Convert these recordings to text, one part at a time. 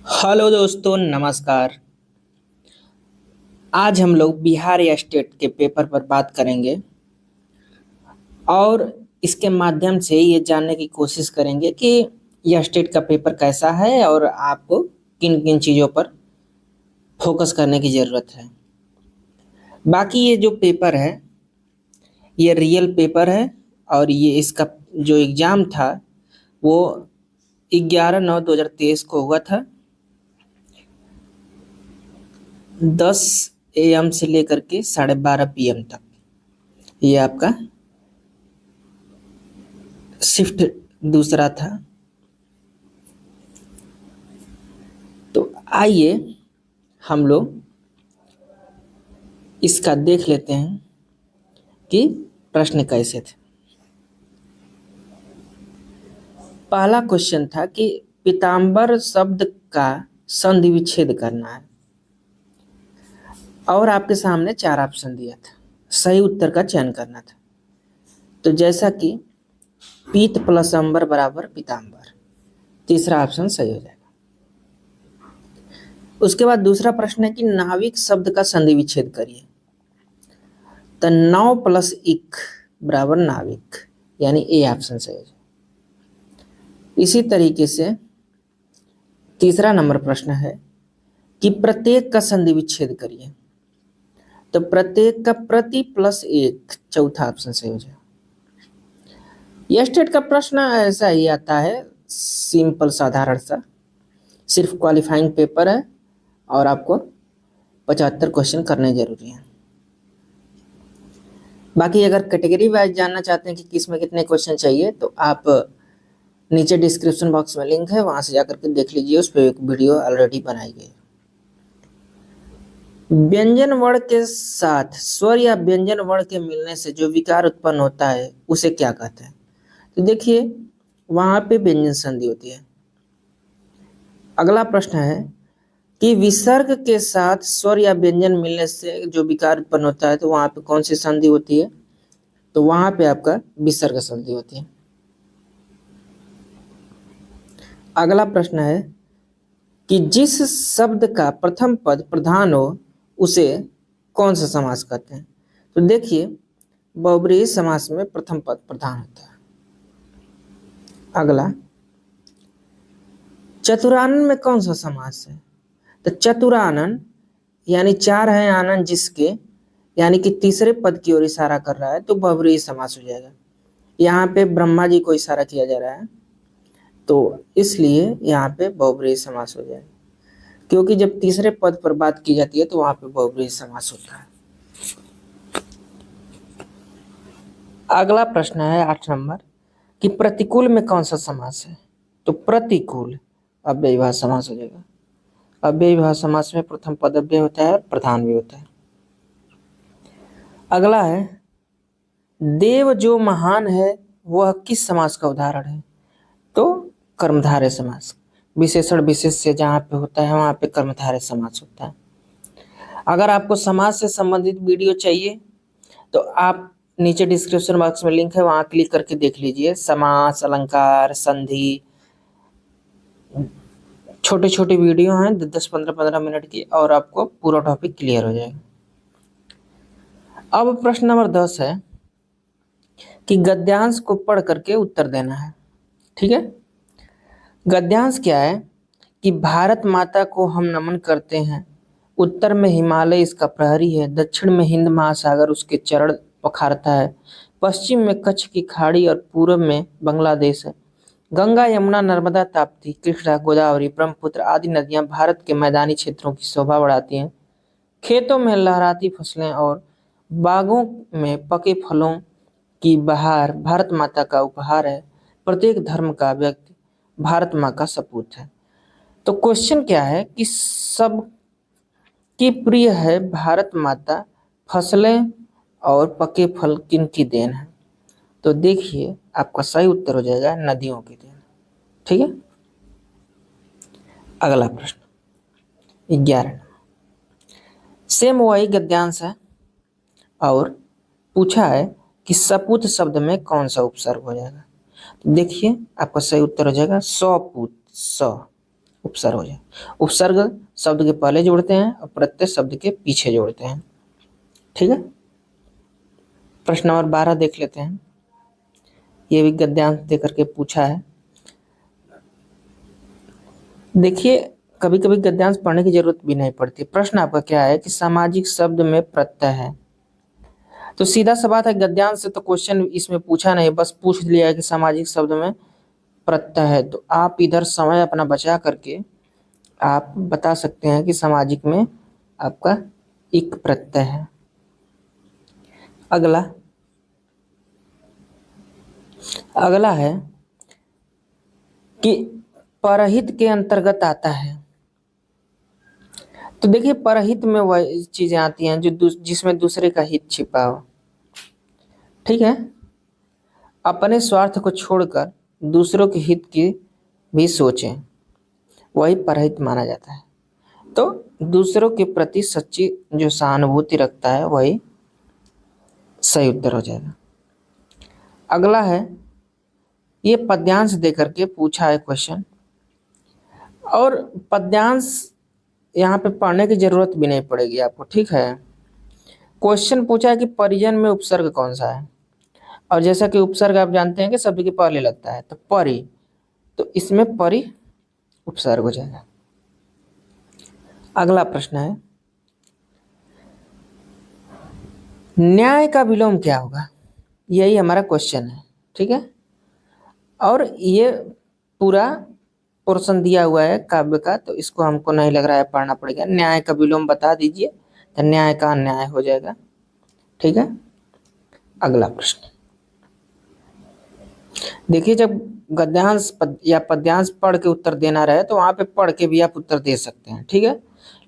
Hello दोस्तों, नमस्कार। आज हम लोग बिहार या स्टेट के पेपर पर बात करेंगे और इसके माध्यम से ये जानने की कोशिश करेंगे कि यह स्टेट का पेपर कैसा है और आपको किन किन चीज़ों पर फोकस करने की ज़रूरत है। बाकी ये जो पेपर है ये रियल पेपर है और ये इसका जो एग्ज़ाम था वो 11/9/2023 को हुआ था। 10 AM से लेकर के 12:30 PM तक ये आपका शिफ्ट दूसरा था। तो आइए हम लोग इसका देख लेते हैं कि प्रश्न कैसे थे। पहला क्वेश्चन था कि पीताम्बर शब्द का संधि विच्छेद करना है और आपके सामने 4 ऑप्शन दिया था, सही उत्तर का चयन करना था। तो जैसा कि पीत प्लस अंबर बराबर पीताम्बर, तीसरा ऑप्शन सही हो जाएगा। उसके बाद दूसरा प्रश्न है कि नाविक शब्द का संधि विच्छेद करिए। तो नौ प्लस इक बराबर नाविक, यानी ए ऑप्शन सही हो जाएगा। इसी तरीके से तीसरा नंबर प्रश्न है कि प्रत्येक का संधि विच्छेद करिए। तो प्रत्येक का प्रति प्लस एक, चौथा ऑप्शन सही हो जाएगा। यह स्टेट का प्रश्न ऐसा ही आता है, सिंपल साधारण सा, सिर्फ क्वालिफाइंग पेपर है और आपको 75 क्वेश्चन करने जरूरी हैं। बाकी अगर कैटेगरी वाइज जानना चाहते हैं कि किस में कितने क्वेश्चन चाहिए तो आप नीचे डिस्क्रिप्शन बॉक्स में लिंक है, वहां से जाकर के देख लीजिए, उस पर एक वीडियो ऑलरेडी बनाई गई। व्यंजन वर्ण के साथ स्वर या व्यंजन वर्ण के मिलने से जो विकार उत्पन्न होता है उसे क्या कहते हैं। तो देखिए वहां पे व्यंजन संधि होती है। अगला प्रश्न है कि विसर्ग के साथ स्वर या व्यंजन मिलने से जो विकार उत्पन्न होता है तो वहां पे कौन सी संधि होती है। तो वहां पे आपका विसर्ग संधि होती है। अगला प्रश्न है कि जिस शब्द का प्रथम पद प्रधान हो उसे कौन सा समास कहते हैं। तो देखिए बहुब्रीहि समास में प्रथम पद प्रधान होता है। अगला चतुरानन में कौन सा समास है। तो चतुरानन यानी चार है आनंद जिसके, यानी कि तीसरे पद की ओर इशारा कर रहा है तो बहुब्रीहि समास हो जाएगा। यहाँ पे ब्रह्मा जी को इशारा किया जा रहा है तो इसलिए यहाँ पे बहुब्रीहि समास हो जाएगा, क्योंकि जब तीसरे पद पर बात की जाती है तो वहां पे बहुब्रीहि समास होता है। अगला प्रश्न है 8 नंबर कि प्रतिकूल में कौन सा समास है। तो प्रतिकूल अव्ययीभाव समास हो जाएगा। अव्ययीभाव समास में प्रथम पद अव्यय होता है और प्रधान भी होता है। अगला है देव जो महान है वह किस समास का उदाहरण है। तो कर्मधारय समास, विशेषण विशेष से जहाँ पे होता है वहां पे कर्मधारय समास होता है। अगर आपको समास से संबंधित वीडियो चाहिए तो आप नीचे डिस्क्रिप्शन बॉक्स में लिंक है, वहां क्लिक करके देख लीजिए। समास, अलंकार, संधि, छोटे छोटे वीडियो हैं 10-15 मिनट की और आपको पूरा टॉपिक क्लियर हो जाएगा। अब प्रश्न नंबर 10 है कि गद्यांश को पढ़ करके उत्तर देना है। ठीक है, गद्यांश क्या है कि भारत माता को हम नमन करते हैं, उत्तर में हिमालय इसका प्रहरी है, दक्षिण में हिंद महासागर उसके चरण पखारता है, पश्चिम में कच्छ की खाड़ी और पूर्व में बांग्लादेश है। गंगा, यमुना, नर्मदा, ताप्ती, कृष्णा, गोदावरी, ब्रह्मपुत्र आदि नदियां भारत के मैदानी क्षेत्रों की शोभा बढ़ाती हैं। खेतों में लहराती फसलें और बागों में पके फलों की बहार भारत माता का उपहार है। प्रत्येक धर्म का व्यक्ति भारत माँ का सपूत है। तो क्वेश्चन क्या है कि सब की प्रिय है भारत माता, फसलें और पके फल किनकी देन है। तो देखिए आपका सही उत्तर हो जाएगा नदियों की देन। ठीक है, अगला प्रश्न 11 सेम वही गद्यांश है और पूछा है कि सपूत शब्द में कौन सा उपसर्ग हो जाएगा। तो देखिए आपका सही उत्तर हो जाएगा सपूत, स उपसर्ग हो जाए। उपसर्ग शब्द के पहले जोड़ते हैं और प्रत्यय शब्द के पीछे जोड़ते हैं। ठीक है, प्रश्न नंबर 12 देख लेते हैं। ये भी गद्यांश दे करके पूछा है। देखिए, कभी कभी गद्यांश पढ़ने की जरूरत भी नहीं पड़ती। प्रश्न आपका क्या है कि सामाजिक शब्द में प्रत्यय है। तो सीधा सा बात है, गद्यांश से तो क्वेश्चन इसमें पूछा नहीं, बस पूछ लिया है कि सामाजिक शब्द में प्रत्यय है। तो आप इधर समय अपना बचा करके आप बता सकते हैं कि सामाजिक में आपका इक प्रत्यय है। अगला अगला है कि परहित के अंतर्गत आता है। तो देखिए, परहित में वह चीजें आती हैं जो जिसमें दूसरे का हित छिपा हो। ठीक है, अपने स्वार्थ को छोड़कर दूसरों के हित की भी सोचें, वही परहित माना जाता है। तो दूसरों के प्रति सच्ची जो सहानुभूति रखता है वही सही उत्तर हो जाएगा। अगला है, ये पद्यांश दे करके पूछा है क्वेश्चन, और पद्यांश यहाँ पे पढ़ने की जरूरत भी नहीं पड़ेगी आपको। ठीक है, क्वेश्चन पूछा है कि परिजन में उपसर्ग कौन सा है, और जैसा कि उपसर्ग आप जानते हैं कि शब्द के पहले लगता है, तो परि, तो इसमें परि उपसर्ग हो जाएगा। अगला प्रश्न है, न्याय का विलोम क्या होगा, यही हमारा क्वेश्चन है। ठीक है, और ये पूरा पोर्शन दिया हुआ है काव्य का, तो इसको हमको नहीं लग रहा है पढ़ना पड़ेगा। न्याय का विलोम बता दीजिए, तो न्याय का अन्याय हो जाएगा। ठीक है, अगला प्रश्न देखिए, जब गद्यांश या पद्यांश पढ़ के उत्तर देना रहे तो वहां पे पढ़ के भी आप उत्तर दे सकते हैं। ठीक है,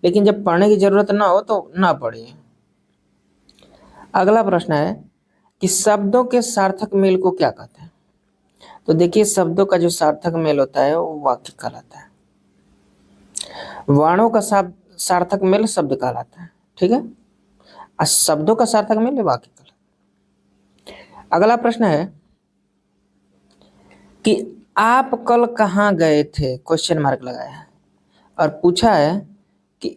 लेकिन जब पढ़ने की जरूरत ना हो तो ना पढ़िए। अगला प्रश्न है कि शब्दों के सार्थक मेल को क्या कहते हैं। तो देखिए, शब्दों का जो सार्थक मेल होता है वो वाक्य कहलाता है। वर्णों का सार्थक मेल शब्द कहलाता है। ठीक है, और शब्दों का सार्थक मेल वाक्य कहलाता है। अगला प्रश्न है कि आप कल कहाँ गए थे, क्वेश्चन मार्क लगाया है, और पूछा है कि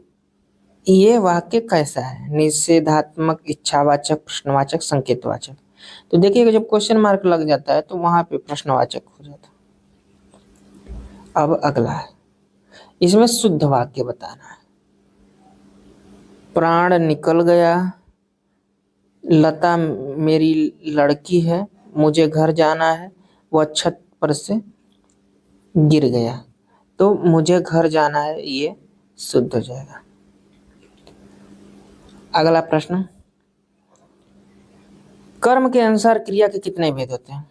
ये वाक्य कैसा है, निषेधात्मक, इच्छावाचक, प्रश्नवाचक, संकेतवाचक। तो देखिए, जब क्वेश्चन मार्क लग जाता है तो वहां पे प्रश्नवाचक हो जाता है। अब अगला है, इसमें शुद्ध वाक्य बताना है। प्राण निकल गया, लता मेरी लड़की है, मुझे घर जाना है, वह छत पर से गिर गया। तो मुझे घर जाना है, ये शुद्ध हो जाएगा। अगला प्रश्न, कर्म के अनुसार क्रिया के कितने भेद होते हैं।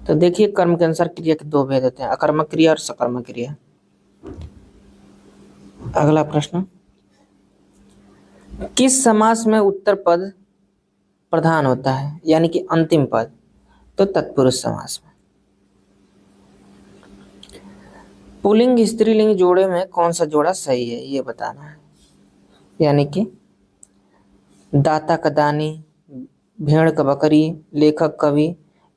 तो देखिए, कर्म के अनुसार क्रिया के दो भेद होते हैं, अकर्मक क्रिया और सकर्मक क्रिया। अगला प्रश्न, किस समास में उत्तर पद प्रधान होता है, यानी कि अंतिम पद। तो तत्पुरुष समास में। पुल्लिंग स्त्रीलिंग जोड़े में कौन सा जोड़ा सही है, ये बताना है। यानी कि दाता का दानी, भेड़ का बकरी, लेखक कवि,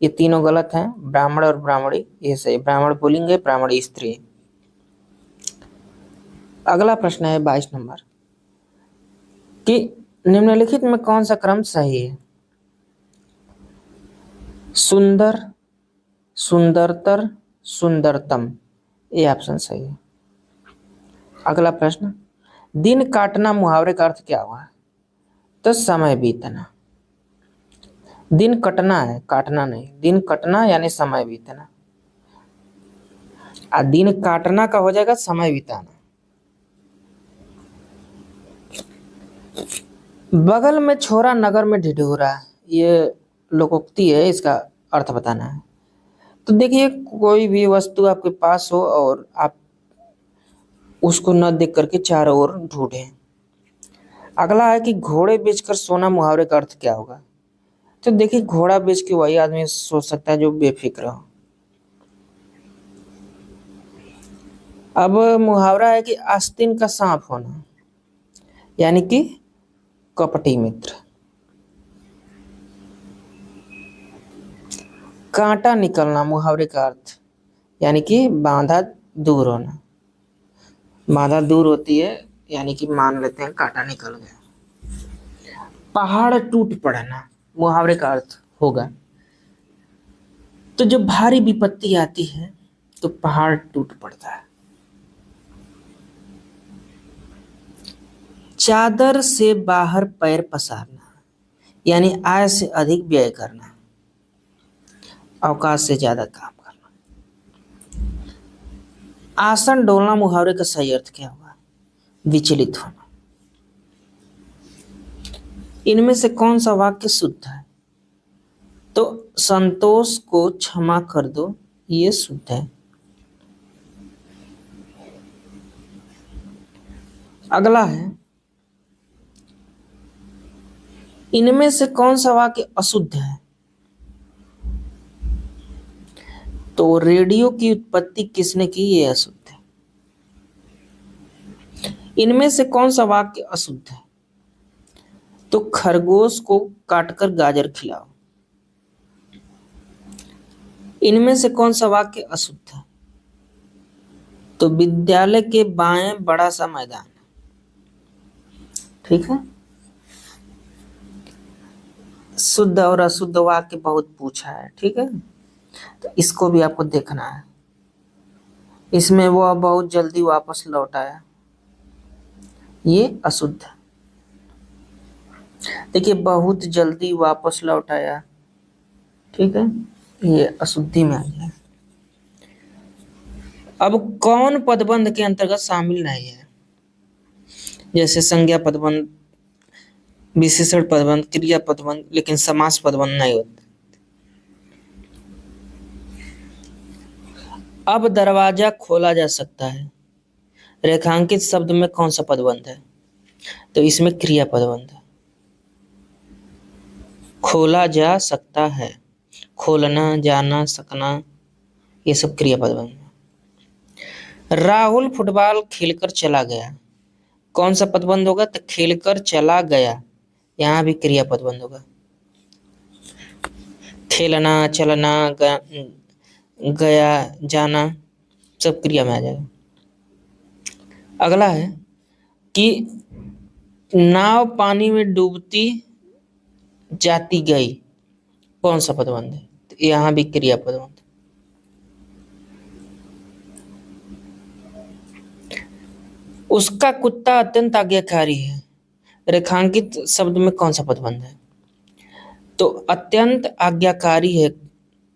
ये तीनों गलत हैं। ब्राह्मण और ब्राह्मणी ये सही, ब्राह्मण पुल्लिंग है, ब्राह्मणी स्त्री है। अगला प्रश्न है 22 नंबर, कि निम्नलिखित में कौन सा क्रम सही है। सुंदर, सुंदरतर, सुंदरतम, ये ऑप्शन सही है। अगला प्रश्न, दिन काटना मुहावरे का अर्थ क्या हुआ। तो समय बीतना। दिन कटना है, काटना नहीं, दिन कटना यानी समय बीतना, और दिन काटना का हो जाएगा समय बिताना। बगल में छोरा नगर में ढिढोरा, ये लोकोक्ति है, इसका अर्थ बताना है। तो देखिए, कोई भी वस्तु आपके पास हो और आप उसको न देख करके चारों ओर ढूंढें। अगला है कि घोड़े बेचकर सोना मुहावरे का अर्थ क्या होगा। तो देखिए, घोड़ा बेच के वही आदमी सोच सकता है जो बेफिक्र हो। अब मुहावरा है कि आस्तीन का सांप होना, यानी कि कपटी मित्र। कांटा निकलना मुहावरे का अर्थ, यानी कि बांधा दूर होना। बाधा दूर होती है, यानी कि मान लेते हैं कांटा निकल गया। पहाड़ टूट पड़ना मुहावरे का अर्थ होगा। तो जब भारी विपत्ति आती है तो पहाड़ टूट पड़ता है। चादर से बाहर पैर पसारना, यानी आय से अधिक व्यय करना, औकात से ज्यादा काम करना। आसन डोलना मुहावरे का सही अर्थ क्या होगा? विचलित होना। इनमें से कौन सा वाक्य शुद्ध है? तो संतोष को क्षमा कर दो, ये शुद्ध है। अगला है, इनमें से कौन सा वाक्य अशुद्ध है? तो रेडियो की उत्पत्ति किसने की, ये अशुद्ध है। इनमें से कौन सा वाक्य अशुद्ध है? तो खरगोश को काटकर गाजर खिलाओ। इनमें से कौन सा वाक्य अशुद्ध है? तो विद्यालय के बाएं बड़ा सा मैदान। ठीक है। शुद्ध और अशुद्ध वाक्य बहुत पूछा है, ठीक है, तो इसको भी आपको देखना है। इसमें वह बहुत जल्दी वापस लौट आया, ये अशुद्ध है। देखिए, बहुत जल्दी वापस लौट आया, ठीक है, ये अशुद्धि में आ गया। अब कौन पदबंध के अंतर्गत शामिल नहीं है? जैसे संज्ञा पदबंध, विशेषण पदबंध, क्रिया पदबंध, लेकिन समास पदबंध नहीं होते। अब दरवाजा खोला जा सकता है, रेखांकित शब्द में कौन सा पदबंध है? तो इसमें क्रिया पदबंध है। खोला जा सकता है, खोलना, जाना, सकना, ये सब क्रिया पदबंध है। राहुल फुटबॉल खेलकर चला गया, कौन सा पदबंध होगा? तो खेलकर चला गया, यहां भी क्रिया पदबंध होगा। खेलना, चलना, गया, जाना, सब क्रिया में आ जाएगा। अगला है कि नाव पानी में डूबती जाती गई, कौन सा पदबंध है? तो यहां भी क्रिया पदबंध। उसका कुत्ता अत्यंत आज्ञाकारी है, रेखांकित शब्द में कौन सा पदबंध है? तो अत्यंत आज्ञाकारी है,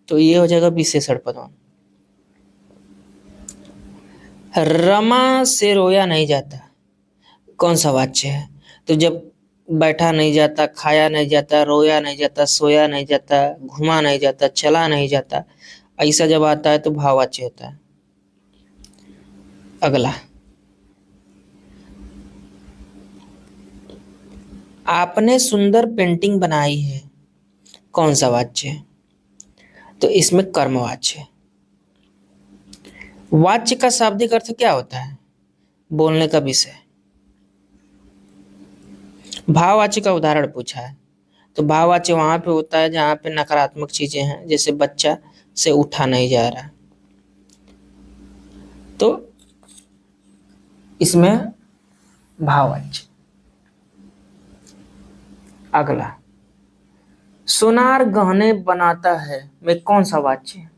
तो ये हो जाएगा विशेषण पदबंध। रमा से रोया नहीं जाता, कौन सा वाच्य है? तो जब बैठा नहीं जाता, खाया नहीं जाता, रोया नहीं जाता, सोया नहीं जाता, घुमा नहीं जाता, चला नहीं जाता, ऐसा जब आता है तो भाववाच्य होता है। अगला, आपने सुंदर पेंटिंग बनाई है, कौन सा वाच्य है? तो इसमें कर्मवाच्य है। वाच्य का शाब्दिक अर्थ क्या होता है? बोलने का विषय। भाववाच्य का उदाहरण पूछा है, तो भाववाच्य वहां पे होता है जहां पे नकारात्मक चीजें हैं, जैसे बच्चा से उठा नहीं जा रहा, तो इसमें भाववाच्य। अगला, सोनार गहने बनाता है में कौन सा वाच्य है?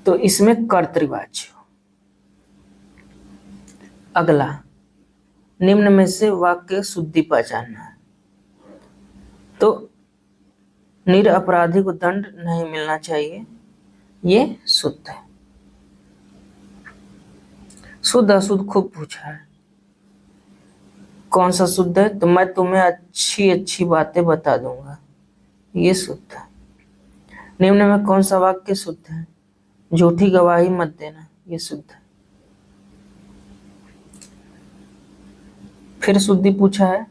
तो इसमें कर्तृवाच्य। अगला, निम्न में से वाक्य शुद्धि पहचानना है, तो निरपराधी को दंड नहीं मिलना चाहिए, ये शुद्ध है। शुद्ध अशुद्ध खूब पूछा है, कौन सा शुद्ध है? तो मैं तुम्हें अच्छी अच्छी बातें बता दूंगा, ये शुद्ध है। निम्न में कौन सा वाक्य शुद्ध है? झूठी गवाही मत देना, ये शुद्ध है। फिर शुद्धि पूछा है,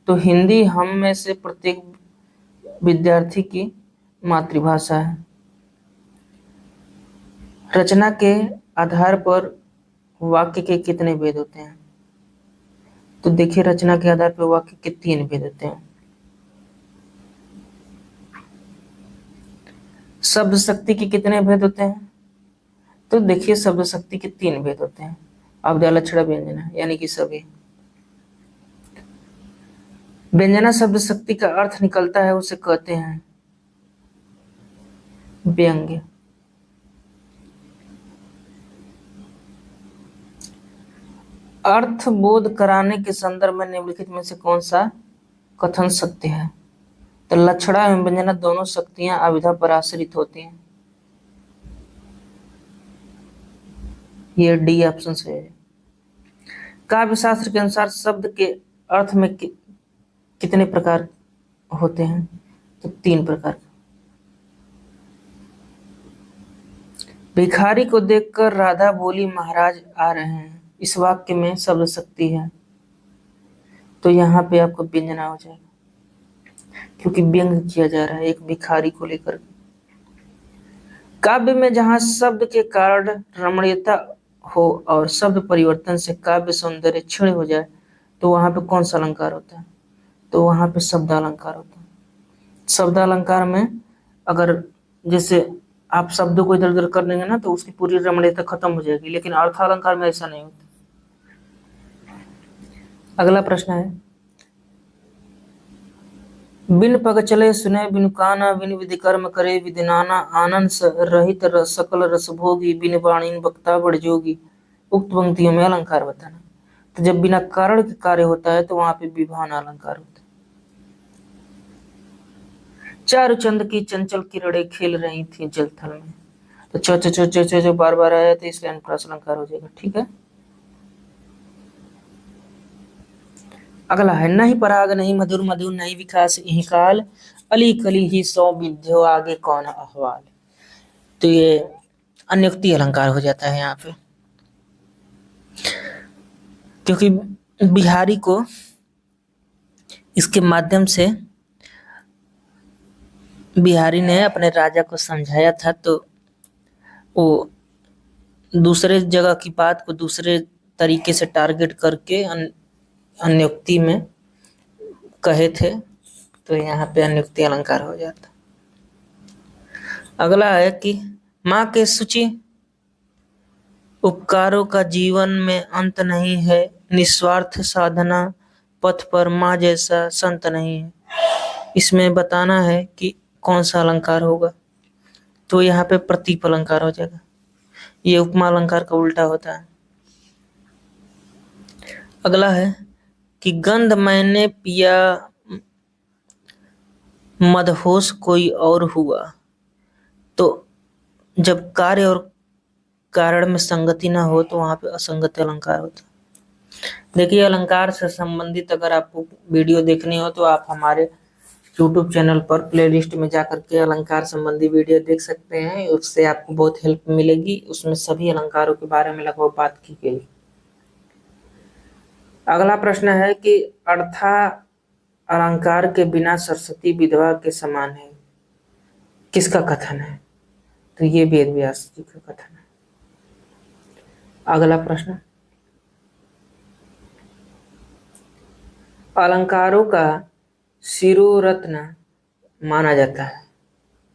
तो हिंदी हम में से प्रत्येक विद्यार्थी की मातृभाषा है। रचना के आधार पर वाक्य के कितने भेद होते हैं? तो देखिए, रचना के आधार पर वाक्य के 3 भेद होते हैं। शब्द शक्ति के कितने भेद होते हैं? तो देखिए, शब्द शक्ति के 3 भेद होते हैं। अवदलक्षण व्यंजना यानी कि सभी। व्यंजना शब्द शक्ति का अर्थ निकलता है उसे कहते हैं व्यंग्य। अर्थ बोध कराने के संदर्भ में निम्नलिखित में से कौन सा कथन सत्य है? तो लक्षणा एवं व्यंजना दोनों शक्तियां अविधा पर आश्रित होती हैं। ये डी ऑप्शन से है। काव्य शास्त्र के अनुसार शब्द के अर्थ में कितने प्रकार होते हैं? तो 3 प्रकार। भिखारी को देखकर राधा बोली महाराज आ रहे हैं, इस वाक्य में शब्द शक्ति है, तो यहाँ पे आपको व्यंजना हो जाएगा क्योंकि व्यंग किया जा रहा है एक भिखारी को लेकर। काव्य में जहां शब्द के कारण रमणीयता हो और शब्द परिवर्तन से काव्य सौंदर्य क्षीण हो जाए तो वहां पे कौन सा अलंकार होता है? तो वहां पे शब्दालंकार होता है। शब्दालंकार में अगर जैसे आप शब्दों को इधर उधर कर देंगे ना तो उसकी पूरी रमणीयता खत्म हो जाएगी, लेकिन अर्थालंकार में ऐसा नहीं होता। अगला प्रश्न है, बिन पग चले सुने बिनु काना बिन विधि कर्म करे विधिनाना आनंद रहित सकल रस भोगी बिन वाणी वक्ता बढ़ जोगी। उक्त पंक्तियों में अलंकार बताना। तो जब बिना कारण के कार्य होता है तो वहां पे विभान अलंकार होता है। चारु चंद की चंचल किरणें खेल रही थी जल थल में, तो च बार बार आया तो इसलिए अनुप्रास अलंकार हो जाएगा। ठीक है। अगला है, नहीं पराग नहीं मधुर मधुर नहीं विकास यही काल अली कली ही सौ विद्यो आगे कौन अहवाल। तो ये अन्योक्ति अलंकार हो जाता है यहाँ पे, क्योंकि बिहारी को इसके माध्यम से बिहारी ने अपने राजा को समझाया था, तो वो दूसरे जगह की बात को दूसरे तरीके से टारगेट करके अन्योक्ति में कहे थे, तो यहाँ पे अन्योक्ति अलंकार हो जाता। अगला है कि माँ के सूची उपकारों का जीवन में अंत नहीं है, निस्वार्थ साधना पथ पर माँ जैसा संत नहीं है। इसमें बताना है कि कौन सा अलंकार होगा, तो यहाँ पे प्रतीप अलंकार हो जाएगा। ये उपमा अलंकार का उल्टा होता है। अगला है कि गंध मैंने पिया मदहोश कोई और हुआ। तो जब कार्य और कारण में संगति ना हो तो वहां पे असंगति अलंकार होता है। देखिए, अलंकार से संबंधित अगर आपको वीडियो देखनी हो तो आप हमारे YouTube चैनल पर प्लेलिस्ट में जाकर के अलंकार संबंधी वीडियो देख सकते हैं, उससे आपको बहुत हेल्प मिलेगी। उसमें सभी अलंकारों के बारे में लगभग बात की गई। अगला प्रश्न है कि अर्था अलंकार के बिना सरस्वती विधवा के समान है, किसका कथन है? तो ये वेद व्यास जी का कथन है। अगला प्रश्न, अलंकारों का शिरोरत्न माना जाता है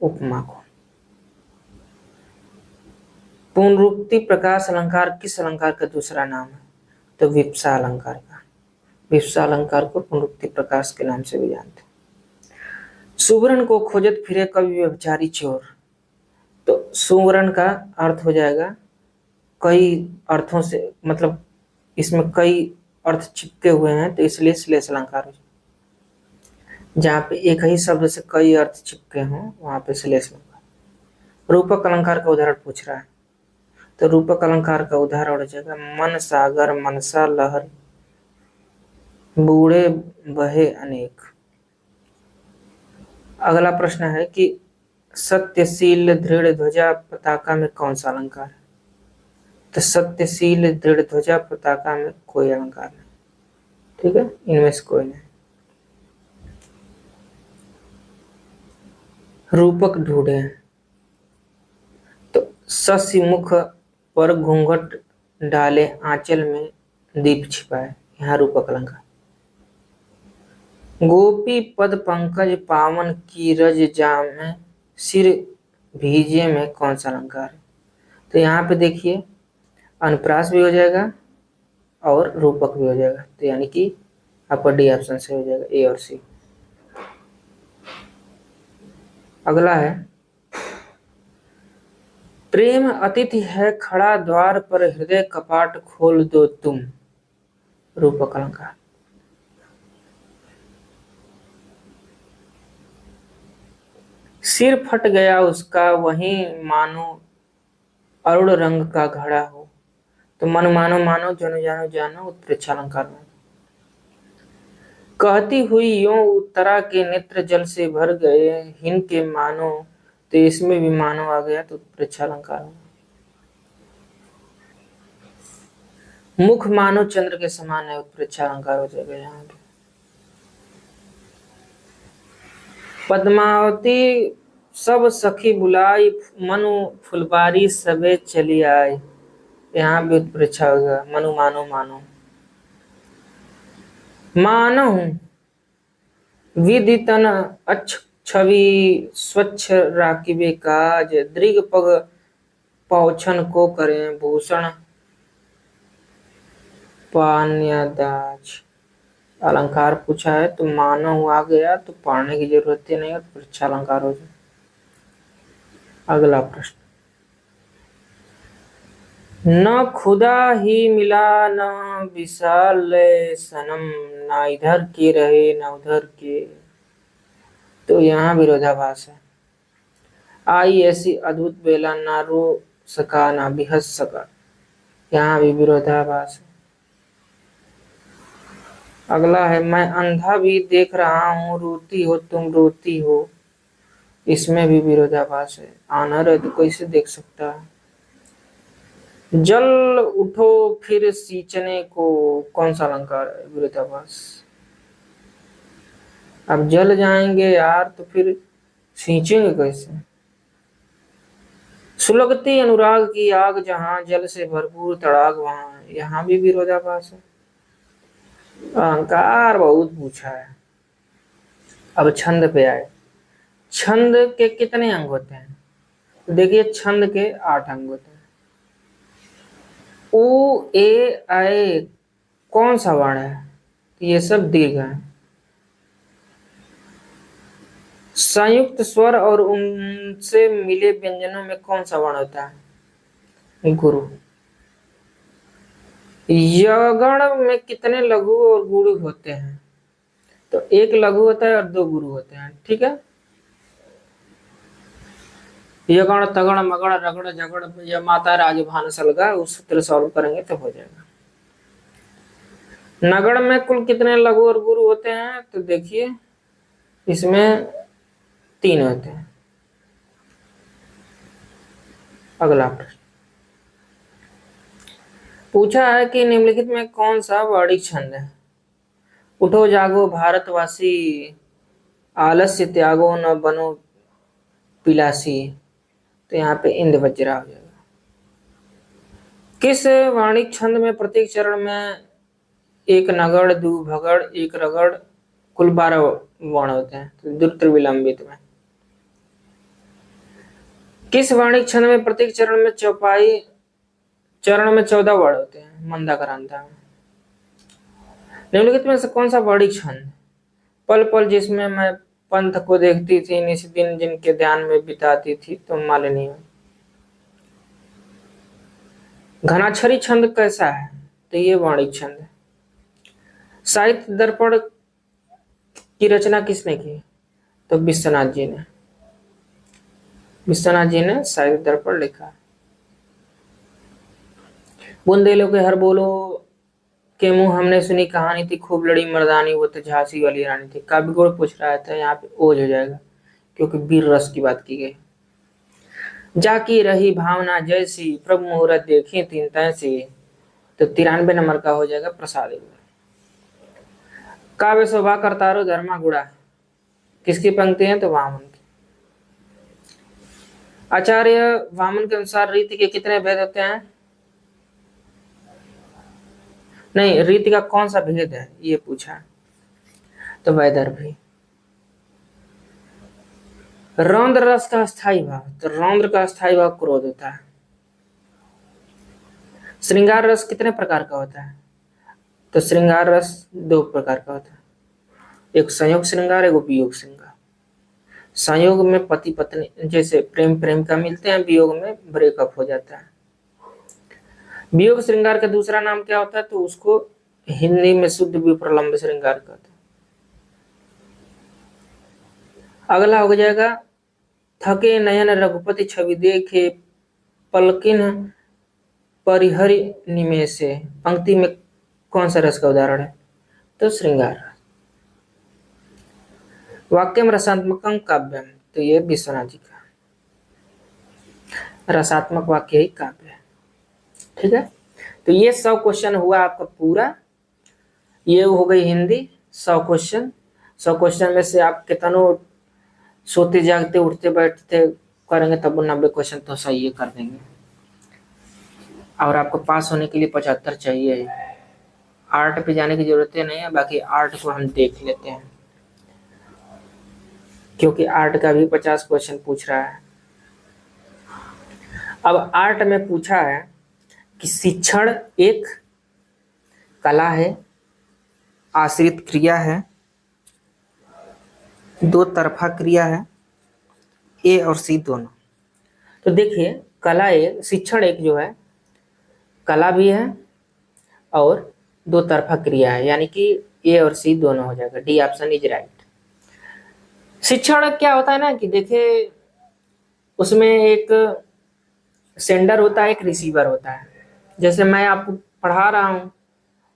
उपमा को। पुनरुक्ति प्रकाश अलंकार किस अलंकार का दूसरा नाम है? तो विप्सा अलंकार का। विप्सा अलंकार को पुनरुक्ति प्रकाश के नाम से भी जानते हैं। सुवर्ण को खोजत फिरे कवि व्यभिचारी चोर। तो सुवर्ण का अर्थ हो जाएगा कई अर्थों से, मतलब इसमें कई अर्थ चिपके हुए हैं, तो इसलिए श्लेष अलंकार हो जाएगा। जहाँ पे एक ही शब्द से कई अर्थ चिपके हों वहां पे श्लेष अलंकार। रूपक अलंकार का उदाहरण पूछ रहा है, तो रूपक अलंकार का उदाहरण हो जाएगा मन सागर मनसा लहर बूढ़े बहे अनेक। अगला प्रश्न है कि सत्यशील दृढ़ ध्वजा पताका में कौन सा अलंकार है? तो सत्यशील दृढ़ ध्वजा पताका में कोई अलंकार नहीं। ठीक है, इनमें से कोई नहीं। रूपक ढूंढे, तो शशि मुख पर घूंघट डाले आंचल में दीप छिपाए, यहाँ रूपक अलंकार। गोपी पद पंकज पावन की रज जामे सिर भीजे में कौन सा अलंकार है? तो यहाँ पे देखिए अनुप्रास भी हो जाएगा और रूपक भी हो जाएगा, तो यानी कि आपका डी ऑप्शन से हो जाएगा, ए और सी। अगला है, प्रेम अतिथि है खड़ा द्वार पर, हृदय कपाट खोल दो तुम। रूपक अलंकार। सिर फट गया उसका वहीं मानो अरुण रंग का घड़ा हो। तो मन मानो मानो, जनो जानो जानो, उत्प्रेक्षा अलंकार में। कहती हुई यों उत्तरा के नेत्र जल से भर गए, हिन के मानो, तो इसमें भी मानो आ गया, तो उत्प्रेक्षा अलंकार में। मुख मानो चंद्र के समान है, उत्प्रेक्षा अलंकार हो जाएगा यहाँ पे। पद्मावती सब सखी बुलाई, मनु फुलबारी सबे चली आए। यहाँ भी उत्प्रेक्षा होगा, मनु मानो मानो। मानो विधि तन अच्छ छवि स्वच्छ राखिबे काज, दृग पग पौछन को करें भूषण पान्यदाज। अलंकार पूछा है तो मानो आ गया, तो पढ़ने की जरूरत ही नहीं है, परीक्षा अलंकार हो जाए। अगला प्रश्न, न खुदा ही मिला न विशाल सनम, न इधर के रहे न उधर के। तो यहाँ विरोधाभास है। आई ऐसी अद्भुत बेला, ना रो सका ना भी हंस सका। यहाँ भी विरोधाभास है। अगला है, मैं अंधा भी देख रहा हूँ, रोती हो तुम रोती हो। इसमें भी विरोधाभास है, आना रहे तो कैसे देख सकता है। जल उठो फिर सींचने को, कौन सा अलंकार है, विरोधाभास। अब जल जाएंगे यार तो फिर सींचेंगे कैसे। सुलगती अनुराग की आग जहां, जल से भरपूर तड़ाग वहां। यहाँ भी विरोधाभास है। अलंकार बहुत पूछा है। अब छंद पे आए। छंद के कितने अंग होते हैं? तो देखिए, छंद के 8 अंग होते हैं। उ ए ऐ कौन सा वर्ण है? तो ये सब दीर्घ है। संयुक्त स्वर और उनसे मिले व्यंजनों में कौन सा वर्ण होता है? गुरु। यगण में कितने लघु और गुरु होते हैं? तो एक लघु होता है और 2 गुरु होते हैं, ठीक है। यगण तगण मगण रगड़ झगड़ या माता राज भान सलगा, उस सूत्र सॉल्व करेंगे तो हो जाएगा। नगण में कुल कितने लघु और गुरु होते हैं? तो देखिए, इसमें 3 होते हैं। अगला प्रश्न पूछा है कि निम्नलिखित में कौन सा वर्णिक छंद है? उठो जागो भारतवासी, आलस्य त्यागो न बनो पिलासी। तो यहाँ पे इंद वज्रा हो जाएगा। किस वाणिक छंद में प्रत्येक चरण में एक नगड़, 2 भगड़, 1 रगड़, कुल 12 वर्ण होते हैं? तो द्रुत विलंबित में। किस वाणिक छंद में प्रत्येक चरण में 14 वर्ण होते हैं? मंदाक्रांता में। निम्नलिखित में से कौन सा वर्णिक छंद? पल पल जिसमें मैं पंथ को देखती थी, निस दिन जिनके ध्यान में बिताती थी, तो मालिनी। घनाक्षरी छंद कैसा है? तो ये वाणिक छंद है। साहित्य दर्पण की रचना किसने की? तो विश्वनाथ जी ने। विश्वनाथ जी ने साहित्य दर्पण लिखा। बुंदेलों के हर बोलो के मुंह हमने सुनी कहानी थी, खूब लड़ी मर्दानी वो तो झांसी वाली रानी थी। काव्य गुण पूछ रहा था, यहाँ पे ओज हो जाएगा क्योंकि वीर रस की बात की गई। जाकी रही भावना जैसी, प्रभु मुहूर्त देखी तीन तैसी। तो 93 नंबर का हो जाएगा प्रसाद। काव्य शोभा करतारो धर्मा गुड़ा, किसकी पंक्ति है? तो वामन की। आचार्य वामन के अनुसार रीति के कितने भेद होते हैं? नहीं, रीति का कौन सा भेद है ये पूछा। तो वैदर्भी। रौद्र रस का स्थायी भाव, तो रौद्र का स्थायी भाव क्रोध होता है। श्रृंगार रस कितने प्रकार का होता है? तो श्रृंगार रस दो प्रकार का होता है, एक संयोग श्रृंगार, एक वियोग श्रृंगार। संयोग में पति पत्नी जैसे प्रेम प्रेमिका मिलते हैं, वियोग में ब्रेकअप हो जाता है। वियोग श्रृंगार का दूसरा नाम क्या होता है, तो उसको हिंदी में शुद्ध विप्रलंब श्रृंगार कहते हैं। अगला हो जाएगा थके नयन रघुपति छवि देखे, पलकिन परिहरि निमेषे। पंक्ति में कौन सा रस का उदाहरण है, तो श्रृंगार। वाक्यम रसात्मकम काव्यम, तो ये विश्वनाथ जी का रसात्मक वाक्य ही काव्य है। ठीक है, तो ये 100 क्वेश्चन हुआ आपका पूरा। ये हो गई हिंदी 100 क्वेश्चन। 100 क्वेश्चन में से आप कितनों सोते जागते उठते बैठते करेंगे तब 90 क्वेश्चन तो सही है कर देंगे। और आपको पास होने के लिए 75 चाहिए। आर्ट पे जाने की जरूरत नहीं है, बाकी आर्ट को हम देख लेते हैं क्योंकि आर्ट का भी 50 क्वेश्चन पूछ रहा है। अब आर्ट में पूछा है कि शिक्षण एक कला है, आश्रित क्रिया है, दो तरफा क्रिया है, ए और सी दोनों। तो देखिए कला एक, शिक्षण एक जो है कला भी है और दो तरफा क्रिया है, यानी कि ए और सी दोनों हो जाएगा। D option is right. शिक्षण क्या होता है ना कि देखिए उसमें एक सेंडर होता है, एक रिसीवर होता है। जैसे मैं आपको पढ़ा रहा हूँ,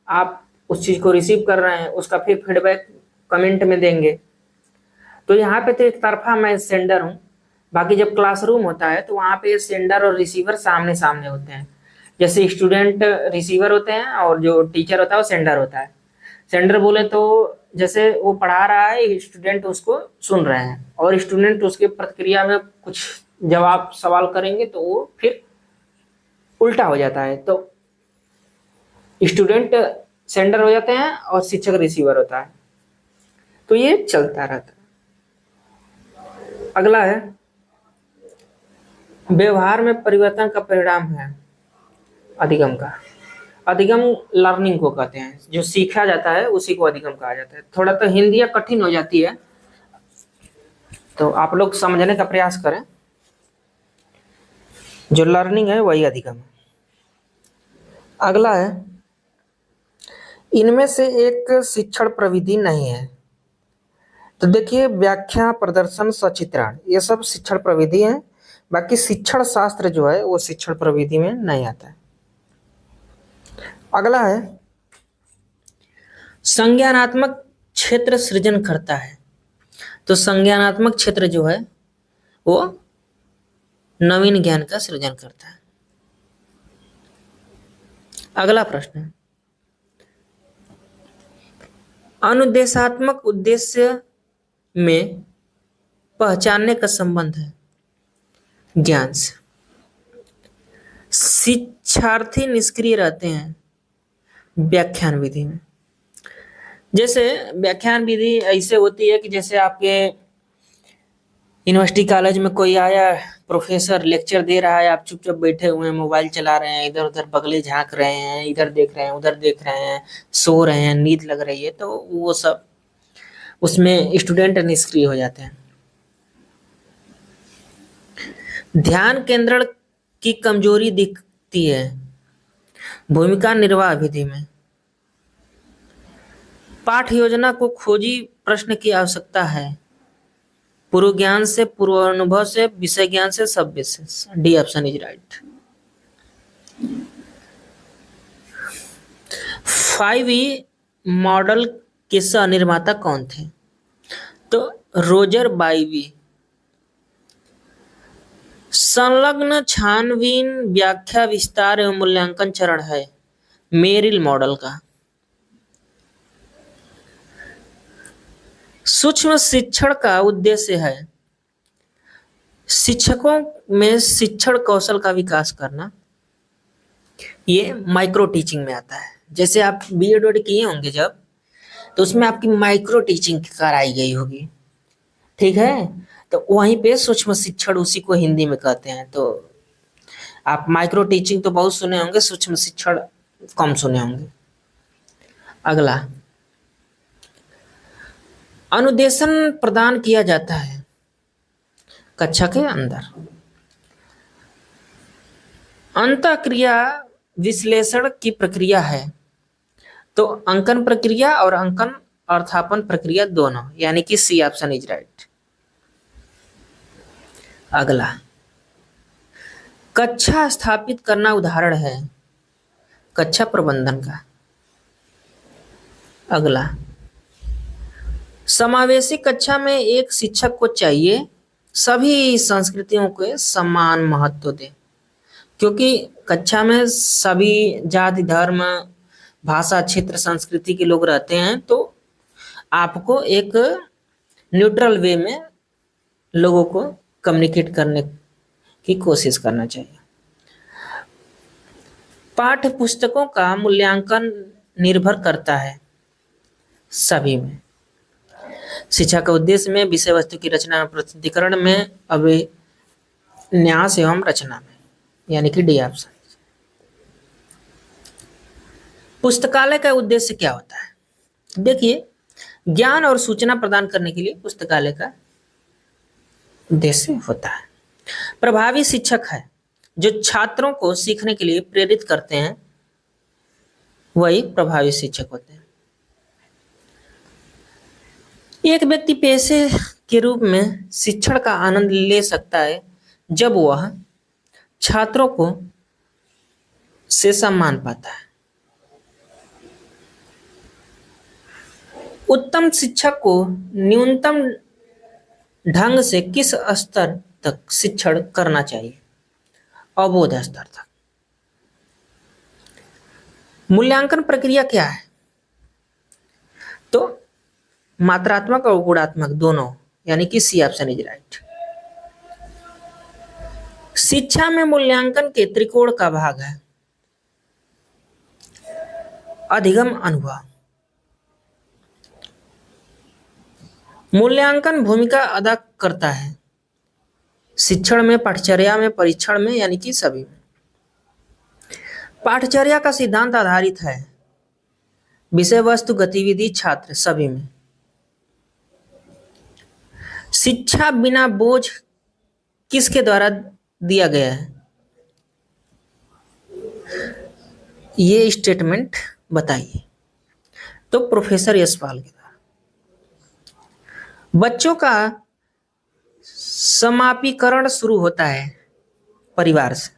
आप उस चीज को रिसीव कर रहे हैं, उसका फिर फीडबैक कमेंट में देंगे। तो यहाँ पे तो एक तरफा मैं सेंडर हूँ। बाकी जब क्लासरूम होता है तो वहाँ पे सेंडर और रिसीवर सामने सामने होते हैं। जैसे स्टूडेंट रिसीवर होते हैं और जो टीचर होता है वो सेंडर होता है। सेंडर बोले तो जैसे वो पढ़ा रहा है, स्टूडेंट उसको सुन रहे हैं और स्टूडेंट उसके प्रतिक्रिया में कुछ जवाब सवाल करेंगे तो वो फिर उल्टा हो जाता है। तो स्टूडेंट सेंडर हो जाते हैं और शिक्षक रिसीवर होता है। तो ये चलता रहता है। अगला है व्यवहार में परिवर्तन का परिणाम है अधिगम का। अधिगम लर्निंग को कहते हैं, जो सीखा जाता है उसी को अधिगम कहा जाता है। थोड़ा तो हिंदी कठिन हो जाती है तो आप लोग समझने का प्रयास करें। जो लर्निंग है वही अधिगम है। अगला है इनमें से एक शिक्षण प्रविधि नहीं है। तो देखिए व्याख्या, प्रदर्शन, सचित्रण, ये सब शिक्षण प्रविधि है। बाकी शिक्षण शास्त्र जो है वो शिक्षण प्रविधि में नहीं आता है। अगला है संज्ञानात्मक क्षेत्र सृजन करता है। तो संज्ञानात्मक क्षेत्र जो है वो नवीन ज्ञान का सृजन करता है। अगला प्रश्न है अनुदेशात्मक उद्देश्य में पहचानने का संबंध है ज्ञान से। शिक्षार्थी निष्क्रिय रहते हैं व्याख्यान विधि में। जैसे व्याख्यान विधि ऐसे होती है कि जैसे आपके यूनिवर्सिटी कॉलेज में कोई आया, प्रोफेसर लेक्चर दे रहा है, आप चुपचाप बैठे हुए हैं, मोबाइल चला रहे हैं, इधर उधर बगले झांक रहे हैं, इधर देख रहे हैं, उधर देख रहे हैं, सो रहे हैं, नींद लग रही है, तो वो सब उसमें स्टूडेंट निष्क्रिय हो जाते हैं। ध्यान केंद्रण की कमजोरी दिखती है भूमिका निर्वाह विधि में। पाठ योजना को खोजी प्रश्न की आवश्यकता है पूर्व ज्ञान से, पूर्व अनुभव से, विषय ज्ञान से, सब विशेष। D option is right. 5E model के सह निर्माता कौन थे? तो रोजर बाइवी। संलग्न छानबीन, व्याख्या, विस्तार एवं मूल्यांकन चरण है मेरिल मॉडल का। सूक्ष्म शिक्षण का उद्देश्य है शिक्षकों में शिक्षण कौशल का विकास करना। ये माइक्रो टीचिंग में आता है। जैसे आप बीएड किए होंगे जब, तो उसमें आपकी माइक्रो टीचिंग कराई गई होगी, ठीक है। तो वहीं पे सूक्ष्म शिक्षण उसी को हिंदी में कहते हैं। तो आप माइक्रो टीचिंग तो बहुत सुने होंगे, सूक्ष्म शिक्षण कम सुने होंगे। अगला, अनुदेशन प्रदान किया जाता है कक्षा के अंदर। अंतःक्रिया विश्लेषण की प्रक्रिया है, तो अंकन प्रक्रिया और अंकन अर्थापन प्रक्रिया दोनों, यानी कि सी ऑप्शन इज राइट। अगला, कक्षा स्थापित करना उदाहरण है कक्षा प्रबंधन का। अगला, समावेशी कक्षा में एक शिक्षक को चाहिए सभी संस्कृतियों के समान महत्व दें, क्योंकि कक्षा में सभी जाति धर्म भाषा क्षेत्र संस्कृति के लोग रहते हैं, तो आपको एक न्यूट्रल वे में लोगों को कम्युनिकेट करने की कोशिश करना चाहिए। पाठ्य पुस्तकों का मूल्यांकन निर्भर करता है सभी में। शिक्षा का उद्देश्य में, विषय वस्तु की रचना में, प्रस्तुतिकरण में, अभिन्यास एवं रचना में, यानी कि डी ऑप्शन। पुस्तकालय का उद्देश्य क्या होता है? देखिए, ज्ञान और सूचना प्रदान करने के लिए पुस्तकालय का उद्देश्य होता है। प्रभावी शिक्षक है जो छात्रों को सीखने के लिए प्रेरित करते हैं, वही प्रभावी शिक्षक होते हैं। एक व्यक्ति पेशे के रूप में शिक्षण का आनंद ले सकता है जब वह छात्रों को से सम्मान पाता है। उत्तम शिक्षक को न्यूनतम ढंग से किस स्तर तक शिक्षण करना चाहिए? अबोध स्तर तक। मूल्यांकन प्रक्रिया क्या है? तो मात्रात्मक और गुणात्मक दोनों, यानी कि सी ऑप्शन इज राइट। शिक्षा में मूल्यांकन के त्रिकोण का भाग है अधिगम अनुभव। मूल्यांकन भूमिका अदा करता है शिक्षण में, पाठचर्या में, परीक्षण में, यानी कि सभी में। पाठचर्या का सिद्धांत आधारित है विषय वस्तु गतिविधि छात्र सभी में। शिक्षा बिना बोझ किसके द्वारा दिया गया है? ये स्टेटमेंट बताइए। तो प्रोफेसर यशपाल के द्वारा। बच्चों का समापीकरण शुरू होता है परिवार से।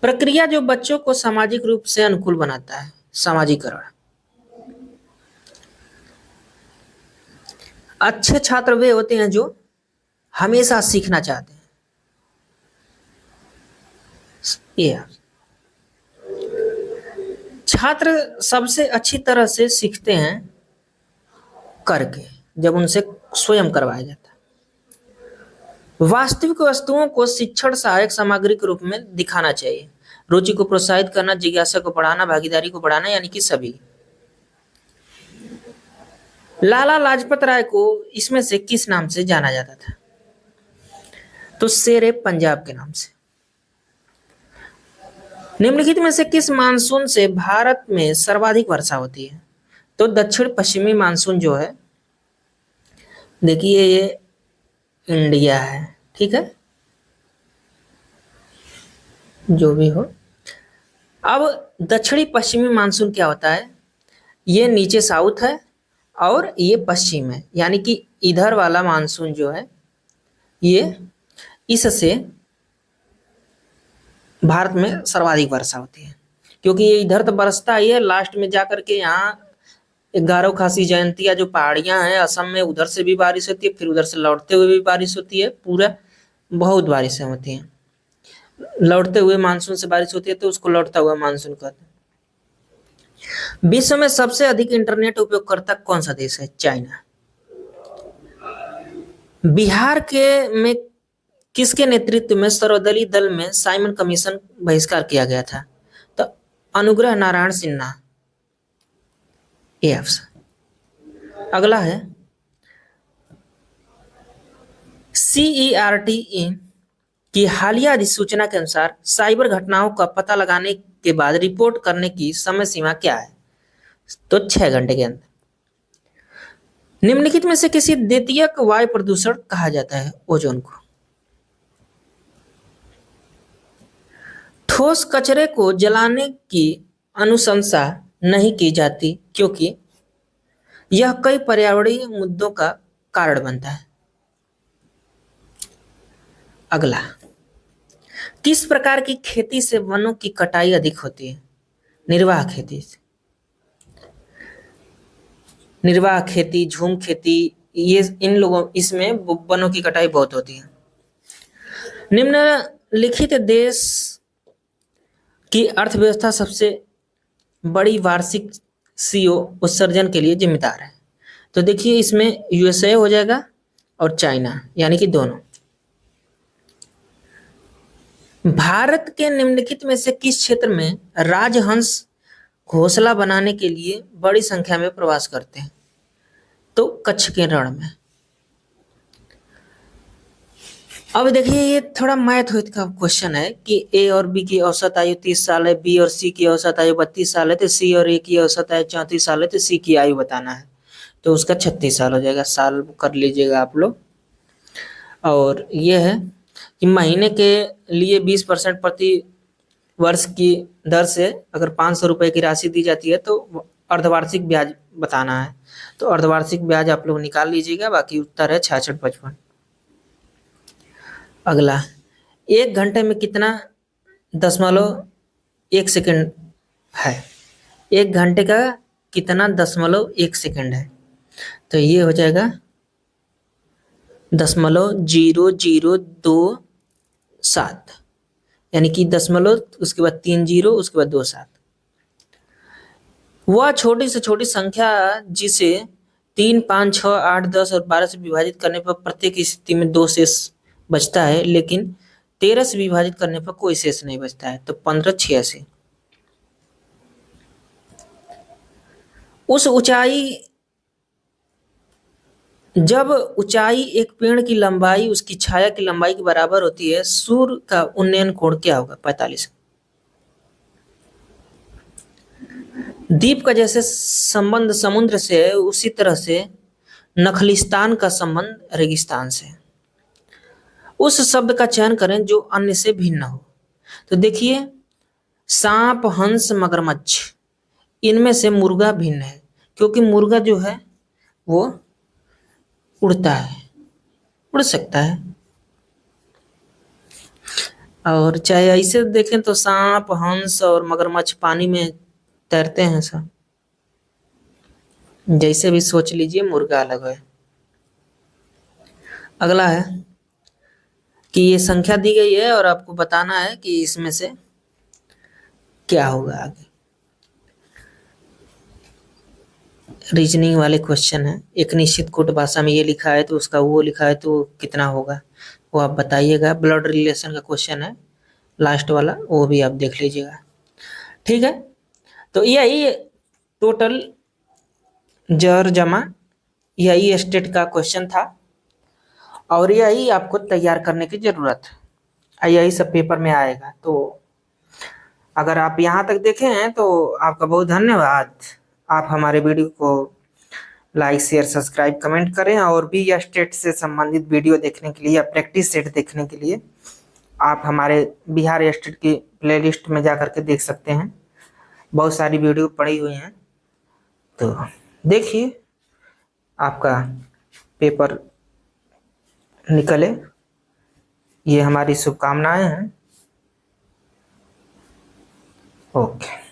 प्रक्रिया जो बच्चों को सामाजिक रूप से अनुकूल बनाता है, सामाजिकरण। अच्छे छात्र वे होते हैं जो हमेशा सीखना चाहते हैं। ये छात्र सबसे अच्छी तरह से सीखते हैं करके, जब उनसे स्वयं करवाया जाता है। वास्तविक वस्तुओं को शिक्षण सहायक सामग्री के रूप में दिखाना चाहिए। रुचि को प्रोत्साहित करना, जिज्ञासा को बढ़ाना, भागीदारी को बढ़ाना, यानी कि सभी। लाला लाजपत राय को इसमें से किस नाम से जाना जाता था? तो शेरे पंजाब के नाम से। निम्नलिखित में से किस मानसून से भारत में सर्वाधिक वर्षा होती है? तो दक्षिण पश्चिमी मानसून जो है, देखिए ये इंडिया है, ठीक है, जो भी हो। अब दक्षिणी पश्चिमी मानसून क्या होता है? ये नीचे साउथ है और ये पश्चिम है, यानी कि इधर वाला मानसून जो है ये, इससे भारत में सर्वाधिक वर्षा होती है, क्योंकि ये इधर तो बरसता ही है, लास्ट में जाकर के यहाँ गारो खासी जयंतिया जो पहाड़ियां हैं असम में, उधर से भी बारिश होती है, फिर उधर से लौटते हुए भी बारिश होती है, पूरा बहुत बारिशें होती हैं। लौटते हुए मानसून से बारिश होती है तो उसको लौटता हुआ मानसून कहते हैं। विश्व में सबसे अधिक इंटरनेट उपयोगकर्ता कौन सा देश है? चाइना। बिहार के में किसके नेतृत्व में सर्वदलीय दल में साइमन कमीशन बहिष्कार किया गया था? तो अनुग्रह नारायण सिन्हा। ये ऑप्शन। अगला है CERT कि हालिया अधिसूचना के अनुसार साइबर घटनाओं का पता लगाने के बाद रिपोर्ट करने की समय सीमा क्या है? तो 6 घंटे के अंदर। निम्नलिखित में से किसी द्वितीयक वायु प्रदूषण कहा जाता है ओजोन को? ठोस कचरे को जलाने की अनुशंसा नहीं की जाती क्योंकि यह कई पर्यावरणीय मुद्दों का कारण बनता है। अगला, किस प्रकार की खेती से वनों की कटाई अधिक होती है? निर्वाह खेती से। निर्वाह खेती, झूम खेती, ये इन लोगों इसमें वनों की कटाई बहुत होती है। निम्नलिखित देश की अर्थव्यवस्था सबसे बड़ी वार्षिक सीओ उत्सर्जन के लिए जिम्मेदार है? तो देखिए इसमें यूएसए हो जाएगा और चाइना, यानी कि दोनों। भारत के निम्नलिखित में से किस क्षेत्र में राजहंस घोंसला बनाने के लिए बड़ी संख्या में प्रवास करते हैं? तो कच्छ के रण में। अब देखिए ये थोड़ा मैथ का क्वेश्चन है कि ए और बी की औसत आयु 30 साल है, बी और सी की औसत आयु 32 साल है, तो सी और ए की औसत आयु 34 साल है, तो सी की आयु बताना है, तो उसका 36 साल हो जाएगा। साल कर लीजिएगा आप लोग। और ये है कि महीने के लिए 20% प्रति वर्ष की दर से अगर 500 रुपए की राशि दी जाती है तो अर्धवार्षिक ब्याज बताना है। तो अर्धवार्षिक ब्याज आप लोग निकाल लीजिएगा, बाकी उत्तर है 6655। अगला, 1 घंटे में कितना 0.1 सेकंड है? 1 घंटे का कितना 0.1 सेकंड है? तो ये हो जाएगा 0.0027, यानी कि दशमलव उसके बाद 3 जीरो उसके बाद 27। वह छोटी से छोटी संख्या जिसे 3, 5, 6, 8, 10 और 12 से विभाजित करने पर प्रत्येक स्थिति में 2 शेष बचता है, लेकिन 13 से विभाजित करने पर कोई शेष नहीं बचता है, तो 1586। जब ऊंचाई एक पेड़ की लंबाई उसकी छाया की लंबाई के बराबर होती है, सूर्य का उन्नयन कोण क्या होगा? 45। द्वीप का जैसे संबंध समुद्र से है, उसी तरह से नखलिस्तान का संबंध रेगिस्तान से। उस शब्द का चयन करें जो अन्य से भिन्न हो। तो देखिए सांप, हंस, मगरमच्छ, इनमें से मुर्गा भिन्न है, क्योंकि मुर्गा जो है वो उड़ता है, उड़ सकता है। और चाहे ऐसे देखें तो सांप, हंस और मगरमच्छ पानी में तैरते हैं सब। जैसे भी सोच लीजिए, मुर्गा अलग है। अगला है कि ये संख्या दी गई है और आपको बताना है कि इसमें से क्या होगा आगे। रीजनिंग वाले क्वेश्चन है। एक निश्चित कोट भाषा में ये लिखा है तो उसका वो लिखा है तो कितना होगा वो आप बताइएगा। ब्लड रिलेशन का क्वेश्चन है लास्ट वाला, वो भी आप देख लीजिएगा। ठीक है, तो यही टोटल जर जमा यही स्टेट का क्वेश्चन था और यही आपको तैयार करने की जरूरत है, यही सब पेपर में आएगा। तो अगर आप यहाँ तक देखे हैं तो आपका बहुत धन्यवाद। आप हमारे वीडियो को लाइक, शेयर, सब्सक्राइब, कमेंट करें और भी यह स्टेट से संबंधित वीडियो देखने के लिए या प्रैक्टिस सेट देखने के लिए आप हमारे बिहार स्टेट की प्लेलिस्ट में जा करके देख सकते हैं। बहुत सारी वीडियो पड़ी हुई हैं, तो देखिए आपका पेपर निकले, ये हमारी शुभकामनाएं हैं। ओके।